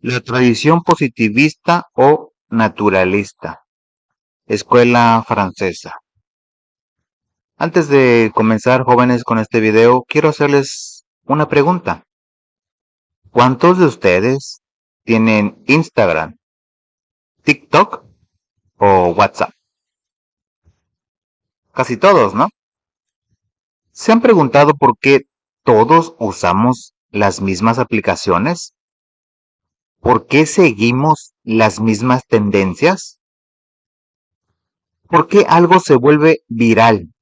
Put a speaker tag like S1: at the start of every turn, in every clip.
S1: La tradición positivista o naturalista. Escuela francesa. Antes de comenzar, jóvenes, con este video, quiero hacerles una pregunta. ¿Cuántos de ustedes tienen Instagram, TikTok o WhatsApp? Casi todos, ¿no? ¿Se han preguntado por qué todos usamos las mismas aplicaciones? ¿Por qué seguimos las mismas tendencias? ¿Por qué algo se vuelve viral?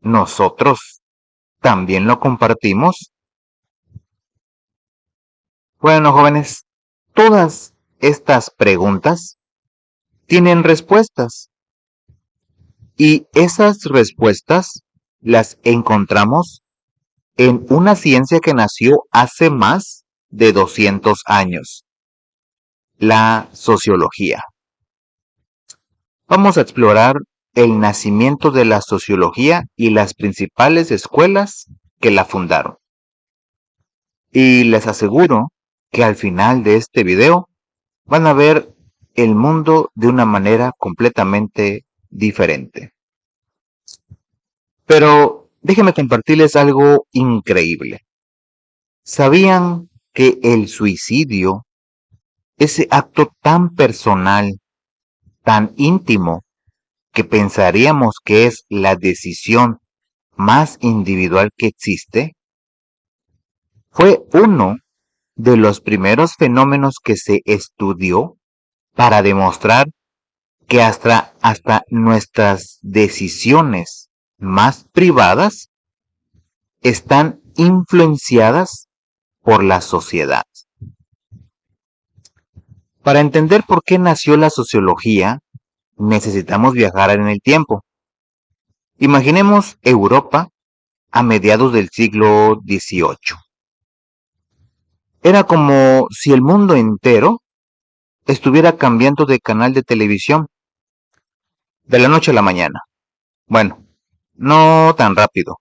S1: ¿Nosotros también lo compartimos? Bueno, jóvenes, todas estas preguntas tienen respuestas y esas respuestas las encontramos en una ciencia que nació hace más de 200 años, la sociología. Vamos a explorar el nacimiento de la sociología y las principales escuelas que la fundaron. Y les aseguro que al final de este video van a ver el mundo de una manera completamente diferente. Pero déjenme compartirles algo increíble. ¿Sabían que el suicidio, ese acto tan personal, tan íntimo, que pensaríamos que es la decisión más individual que existe, fue uno de los primeros fenómenos que se estudió para demostrar que hasta nuestras decisiones más privadas están influenciadas por la sociedad? Para entender por qué nació la sociología, necesitamos viajar en el tiempo. Imaginemos Europa a mediados del siglo XVIII. Era como si el mundo entero estuviera cambiando de canal de televisión de la noche a la mañana. Bueno, no tan rápido,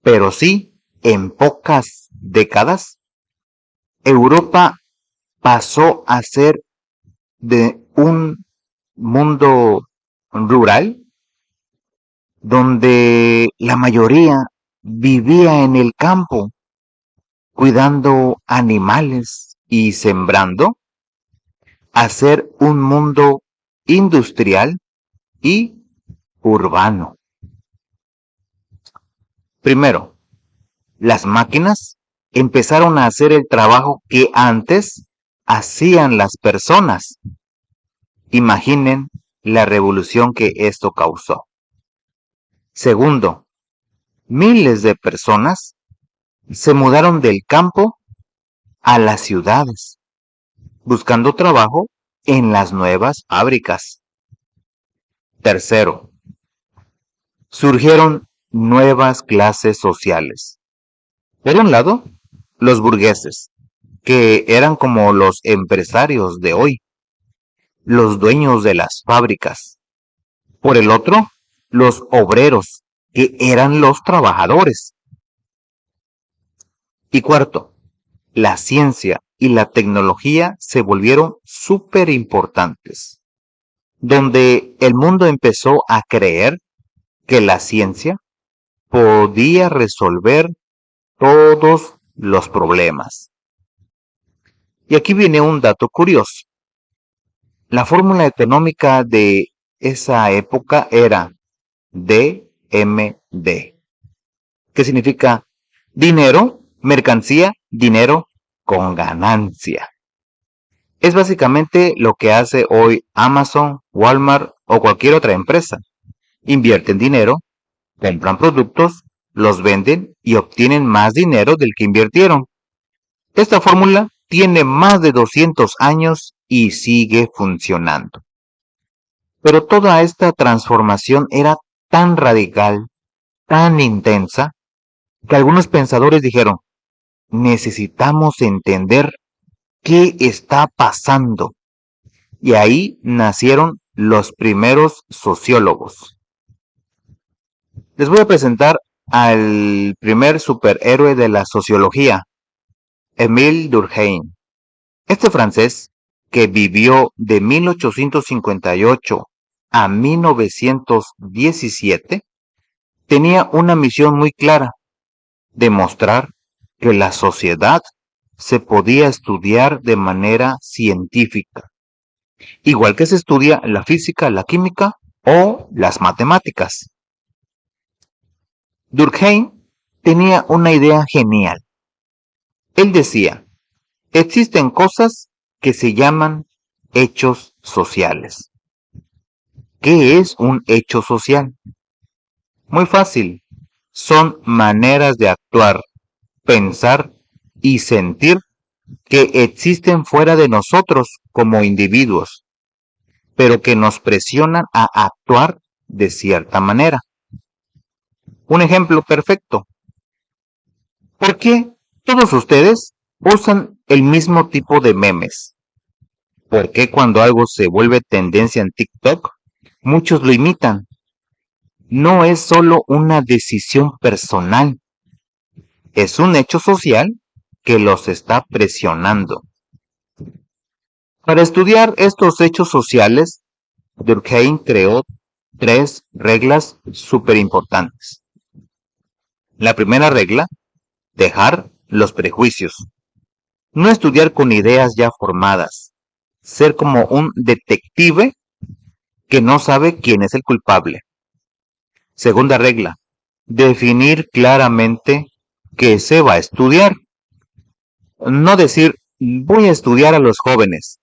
S1: pero sí, en pocas décadas, Europa pasó a ser de un mundo rural donde la mayoría vivía en el campo, cuidando animales y sembrando, a ser un mundo industrial y urbano. Primero, las máquinas empezaron a hacer el trabajo que antes hacían las personas. Imaginen la revolución que esto causó. Segundo, miles de personas se mudaron del campo a las ciudades, buscando trabajo en las nuevas fábricas. Tercero, surgieron nuevas clases sociales. Por un lado, los burgueses, que eran como los empresarios de hoy, los dueños de las fábricas. Por el otro, los obreros, que eran los trabajadores. Y cuarto, la ciencia y la tecnología se volvieron súper importantes, donde el mundo empezó a creer que la ciencia podía resolver todos los problemas. Y aquí viene un dato curioso. La fórmula económica de esa época era DMD, que significa dinero, mercancía, dinero con ganancia. Es básicamente lo que hace hoy Amazon, Walmart o cualquier otra empresa. Invierten dinero, compran productos, los venden y obtienen más dinero del que invirtieron. Esta fórmula tiene más de 200 años y sigue funcionando. Pero toda esta transformación era tan radical, tan intensa, que algunos pensadores dijeron, necesitamos entender qué está pasando. Y ahí nacieron los primeros sociólogos. Les voy a presentar al primer superhéroe de la sociología, Émile Durkheim. Este francés, que vivió de 1858 a 1917, tenía una misión muy clara: demostrar que la sociedad se podía estudiar de manera científica, igual que se estudia la física, la química o las matemáticas. Durkheim tenía una idea genial. Él decía: existen cosas que se llaman hechos sociales. ¿Qué es un hecho social? Muy fácil. Son maneras de actuar, pensar y sentir que existen fuera de nosotros como individuos, pero que nos presionan a actuar de cierta manera. Un ejemplo perfecto. ¿Por qué todos ustedes usan el mismo tipo de memes? ¿Por qué cuando algo se vuelve tendencia en TikTok, muchos lo imitan? No es solo una decisión personal, es un hecho social que los está presionando. Para estudiar estos hechos sociales, Durkheim creó 3 reglas súper importantes. La primera regla: dejar los prejuicios. No estudiar con ideas ya formadas. Ser como un detective que no sabe quién es el culpable. Segunda regla: definir claramente qué se va a estudiar. No decir voy a estudiar a los jóvenes,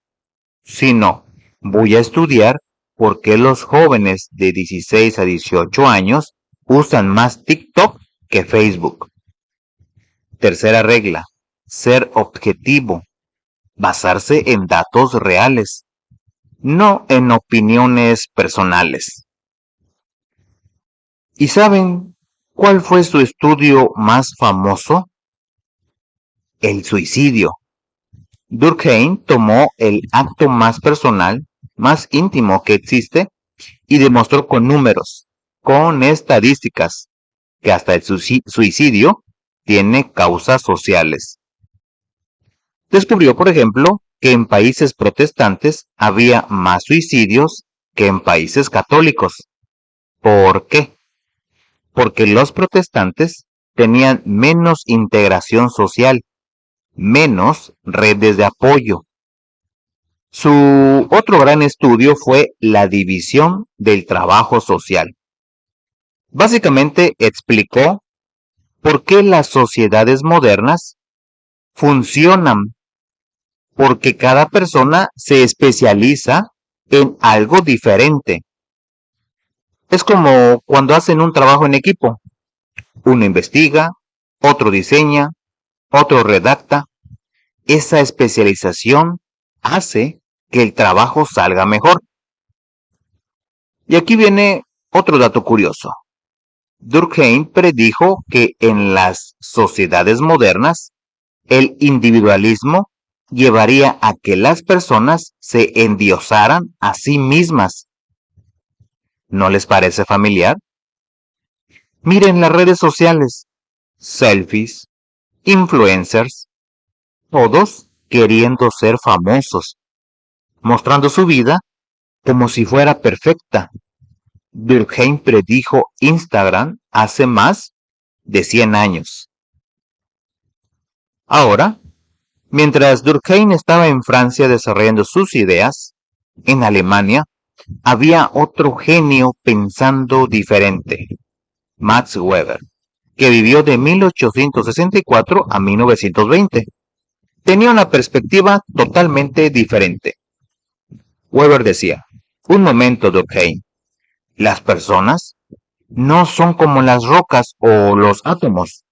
S1: sino voy a estudiar por qué los jóvenes de 16 a 18 años usan más TikTok que Facebook. Tercera regla: ser objetivo. Basarse en datos reales, no en opiniones personales. ¿Y saben cuál fue su estudio más famoso? El suicidio. Durkheim tomó el acto más personal, más íntimo que existe, y demostró con números, con estadísticas, que hasta el suicidio tiene causas sociales. Descubrió, por ejemplo, que en países protestantes había más suicidios que en países católicos. ¿Por qué? Porque los protestantes tenían menos integración social, menos redes de apoyo. Su otro gran estudio fue la división del trabajo social. Básicamente explicó por qué las sociedades modernas funcionan, porque cada persona se especializa en algo diferente. Es como cuando hacen un trabajo en equipo. Uno investiga, otro diseña, otro redacta. Esa especialización hace que el trabajo salga mejor. Y aquí viene otro dato curioso. Durkheim predijo que en las sociedades modernas el individualismo llevaría a que las personas se endiosaran a sí mismas. ¿No les parece familiar? Miren las redes sociales, selfies, influencers, todos queriendo ser famosos, mostrando su vida como si fuera perfecta. Durkheim predijo Instagram hace más de 100 años. Ahora, mientras Durkheim estaba en Francia desarrollando sus ideas, en Alemania había otro genio pensando diferente: Max Weber, que vivió de 1864 a 1920. Tenía una perspectiva totalmente diferente. Weber decía: un momento, Durkheim, las personas no son como las rocas o los átomos.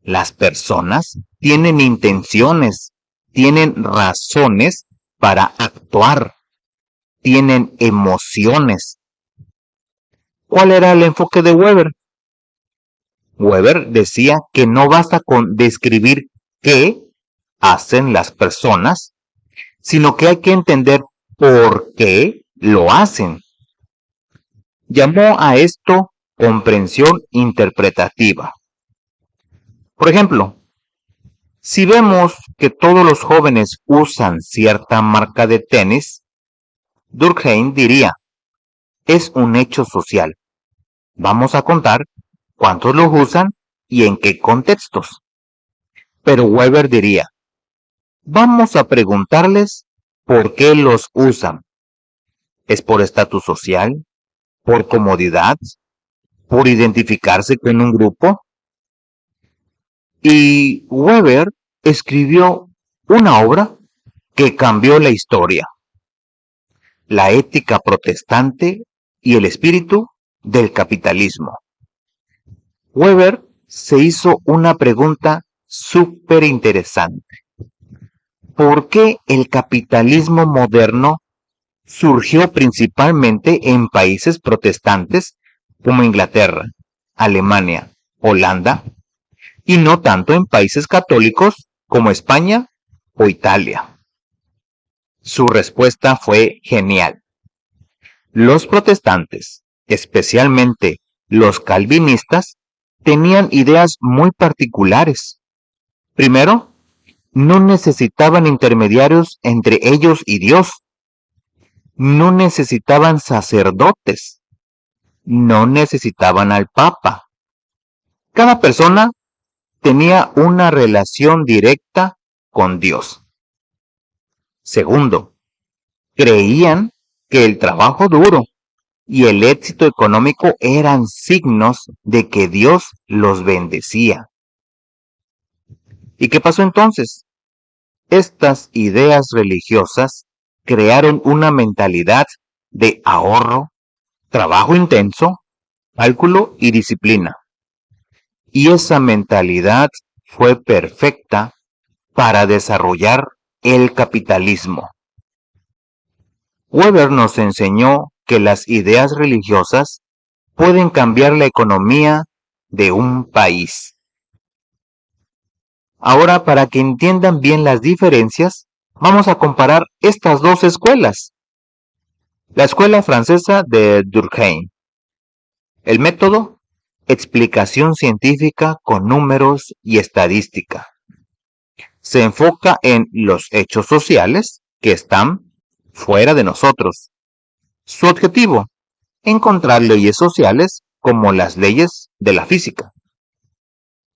S1: Las personas tienen intenciones, tienen razones para actuar, tienen emociones. ¿Cuál era el enfoque de Weber? Weber decía que no basta con describir qué hacen las personas, sino que hay que entender por qué lo hacen. Llamó a esto comprensión interpretativa. Por ejemplo, Si vemos que todos los jóvenes usan cierta marca de tenis, Durkheim diría, es un hecho social. Vamos a contar cuántos los usan y en qué contextos. Pero Weber diría, vamos a preguntarles por qué los usan. ¿Es por estatus social? ¿Por comodidad? ¿Por identificarse con un grupo? Y Weber escribió una obra que cambió la historia, la ética protestante y el espíritu del capitalismo. Weber se hizo una pregunta súper interesante. ¿Por qué el capitalismo moderno surgió principalmente en países protestantes como Inglaterra, Alemania, Holanda, y no tanto en países católicos como España o Italia? Su respuesta fue genial. Los protestantes, especialmente los calvinistas, tenían ideas muy particulares. Primero, no necesitaban intermediarios entre ellos y Dios. No necesitaban sacerdotes. No necesitaban al Papa. Cada persona tenía una relación directa con Dios. Segundo, creían que el trabajo duro y el éxito económico eran signos de que Dios los bendecía. ¿Y qué pasó entonces? Estas ideas religiosas crearon una mentalidad de ahorro, trabajo intenso, cálculo y disciplina. Y esa mentalidad fue perfecta para desarrollar el capitalismo. Weber nos enseñó que las ideas religiosas pueden cambiar la economía de un país. Ahora, para que entiendan bien las diferencias, vamos a comparar estas dos escuelas. La escuela francesa de Durkheim. El método, explicación científica con números y estadística. Se enfoca en los hechos sociales que están fuera de nosotros. Su objetivo, encontrar leyes sociales como las leyes de la física.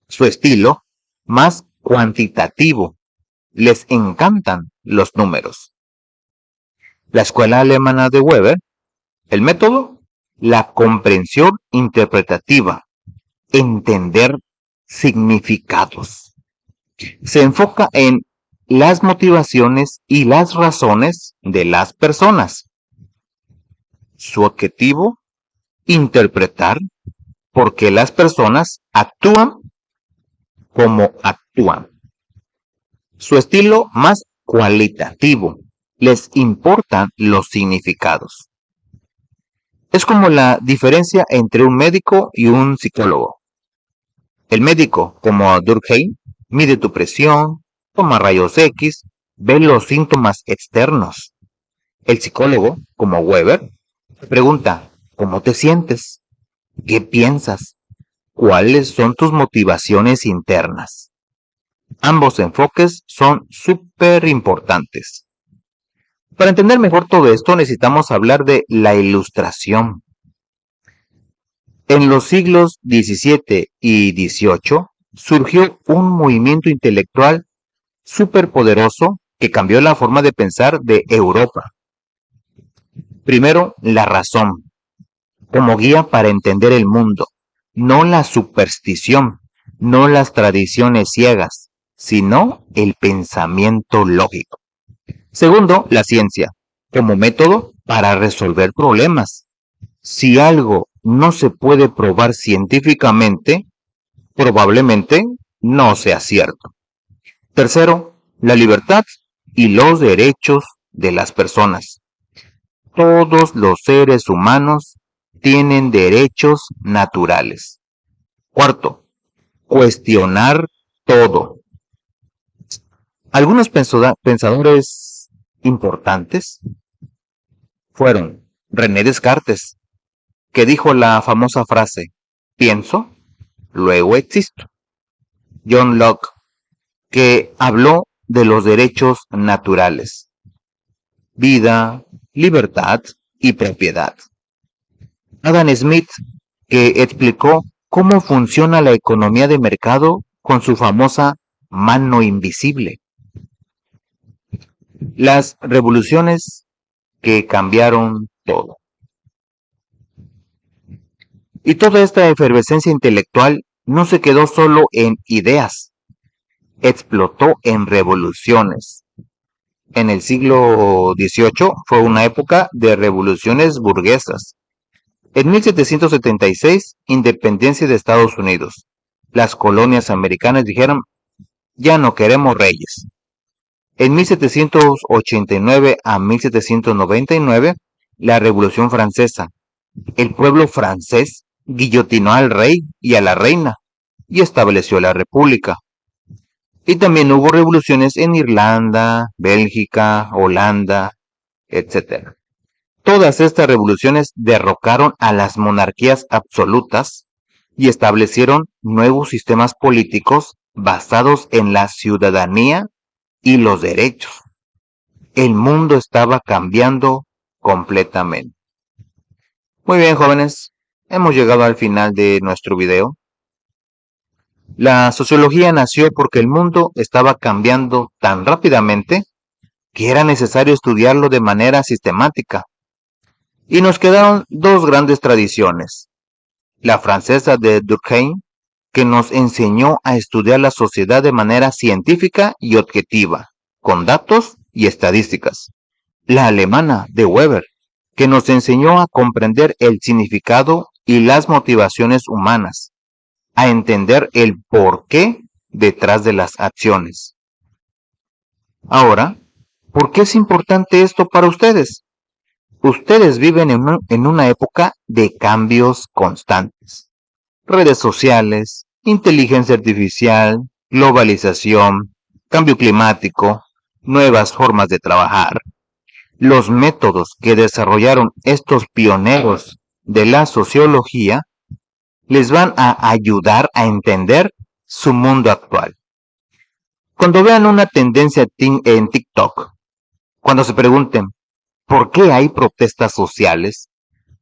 S1: Su estilo, más cuantitativo. Les encantan los números. La escuela alemana de Weber, el método, la comprensión interpretativa, entender significados. Se enfoca en las motivaciones y las razones de las personas. Su objetivo, interpretar por qué las personas actúan como actúan. Su estilo más cualitativo, les importan los significados. Es como la diferencia entre un médico y un psicólogo. El médico, como Durkheim, mide tu presión, toma rayos X, ve los síntomas externos. El psicólogo, como Weber, pregunta, ¿cómo te sientes? ¿Qué piensas? ¿Cuáles son tus motivaciones internas? Ambos enfoques son súper importantes. Para entender mejor todo esto necesitamos hablar de la ilustración. En los siglos XVII y XVIII surgió un movimiento intelectual superpoderoso que cambió la forma de pensar de Europa. Primero, la razón, como guía para entender el mundo, no la superstición, no las tradiciones ciegas, sino el pensamiento lógico. Segundo, la ciencia, como método para resolver problemas. Si algo no se puede probar científicamente, probablemente no sea cierto. Tercero, la libertad y los derechos de las personas. Todos los seres humanos tienen derechos naturales. Cuarto, cuestionar todo. Algunos pensadores importantes fueron René Descartes, que dijo la famosa frase, pienso, luego existo. John Locke, que habló de los derechos naturales: vida, libertad y propiedad. Adam Smith, que explicó cómo funciona la economía de mercado con su famosa mano invisible. Las revoluciones que cambiaron todo. Y toda esta efervescencia intelectual no se quedó solo en ideas, explotó en revoluciones. En el siglo XVIII fue una época de revoluciones burguesas. En 1776, independencia de Estados Unidos. Las colonias americanas dijeron: ya no queremos reyes. En 1789 a 1799, la Revolución Francesa. El pueblo francés guillotinó al rey y a la reina y estableció la república. Y también hubo revoluciones en Irlanda, Bélgica, Holanda, etc. Todas estas revoluciones derrocaron a las monarquías absolutas y establecieron nuevos sistemas políticos basados en la ciudadanía y los derechos. El mundo estaba cambiando completamente. Muy bien, jóvenes, hemos llegado al final de nuestro video. La sociología nació porque el mundo estaba cambiando tan rápidamente que era necesario estudiarlo de manera sistemática. Y nos quedaron dos grandes tradiciones: la francesa de Durkheim, que nos enseñó a estudiar la sociedad de manera científica y objetiva, con datos y estadísticas; la alemana de Weber, que nos enseñó a comprender el significado y las motivaciones humanas, a entender el porqué detrás de las acciones. Ahora, ¿por qué es importante esto para ustedes? Ustedes viven en una época de cambios constantes. Redes sociales, inteligencia artificial, globalización, cambio climático, nuevas formas de trabajar. Los métodos que desarrollaron estos pioneros de la sociología les van a ayudar a entender su mundo actual. Cuando vean una tendencia en TikTok, cuando se pregunten ¿por qué hay protestas sociales?,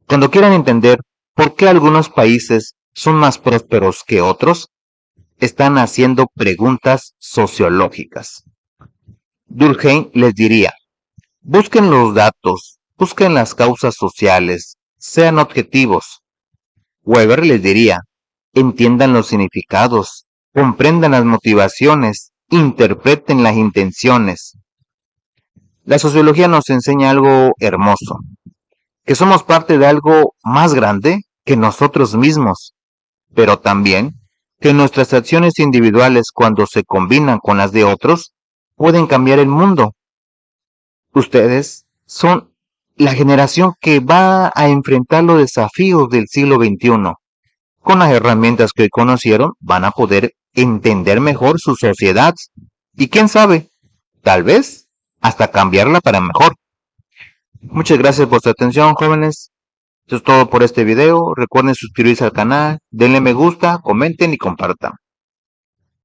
S1: cuando quieran entender por qué algunos países son más prósperos que otros, están haciendo preguntas sociológicas. Durkheim les diría: busquen los datos, busquen las causas sociales, sean objetivos. Weber les diría: entiendan los significados, comprendan las motivaciones, interpreten las intenciones. La sociología nos enseña algo hermoso: que somos parte de algo más grande que nosotros mismos, pero también que nuestras acciones individuales, cuando se combinan con las de otros, pueden cambiar el mundo. Ustedes son la generación que va a enfrentar los desafíos del siglo XXI. Con las herramientas que hoy conocieron, van a poder entender mejor su sociedad y, quién sabe, tal vez hasta cambiarla para mejor. Muchas gracias por su atención, jóvenes. Eso es todo por este video. Recuerden suscribirse al canal, denle me gusta, comenten y compartan.